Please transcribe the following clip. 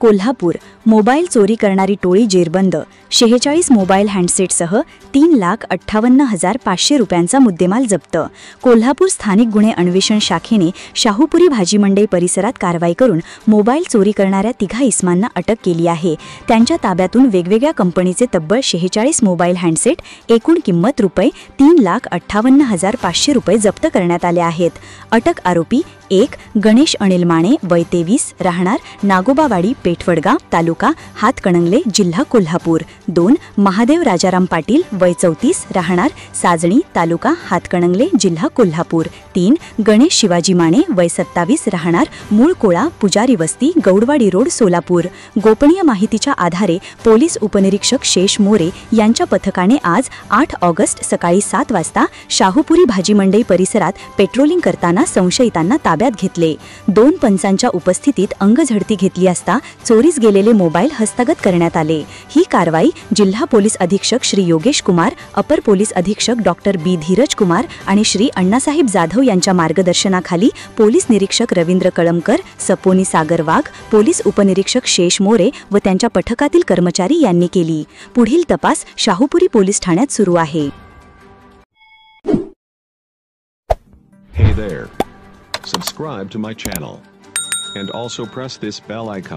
Kolhapur mobile चोरी करणारी टोळी जेरबंद। 46 मोबाईल हँडसेटसह 3,58,500 रुपयांचा मुद्देमाल जप्त। कोल्हापूर स्थानिक गुन्हे अन्वेषण शाखेने शाहूपुरी भाजी मंडई परिसरात कारवाई करून मोबाईल चोरी करणाऱ्या 3 इसमांना अटक केली आहे। त्यांच्या ताब्यातून वेगवेगळ्या कंपनीचे तब्बल 46 मोबाईल हँडसेट एकूण किंमत रुपये 3,58,500 रुपये जप्त करण्यात आले आहेत। अटक आरोपी 1. गणेश अनिल माने वय 23 राहणार नागोबावाडी पेठवडगाव तालुका हातकणंगले जिल्हा कोल्हापूर। 2. महादेव राजाराम पाटील वय 34 राहणार साजणी तालुका हातकणंगले जिल्हा कोल्हापूर। 3. गणेश शिवाजी माने वय 27 राहणार मूळकोळा पुजारी वस्ती गौडवाडी रोड सोलापूर। गोपनीय माहितीच्या आधारे पोलीस उपनिरीक्षक शेष मोरे यांच्या पथकाने आज 8 ऑगस्ट सकाळी 7 वाजता शाहूपुरी भाजी मंडई परिसरात पेट्रोलिंग करताना संशयितांना ताब्यात घेतले। 2 पंचांच्या उपस्थितीत अंगझडती घेतली असता चोरीस गेलेले मोबाईल हस्तगत करण्यात आले। ही कारवाई जिल्हा पोलीस अधीक्षक श्री योगेश कुमार, अपर पोलीस अधीक्षक डॉक्टर बी धीरज कुमार आणि श्री अण्णासाहेब जाधव यांच्या मार्गदर्शनाखाली पोलीस निरीक्षक रवींद्र कळमकर, सपोनी सागर वाघ, पोलीस उपनिरीक्षक शेष मोरे व त्यांच्या पथकातील कर्मचारी यांनी केली। पुढील तपास शाहूपुरी पोलीस ठाण्यात सुरू आहे। Hey there. Subscribe to my channel and also press this bell icon.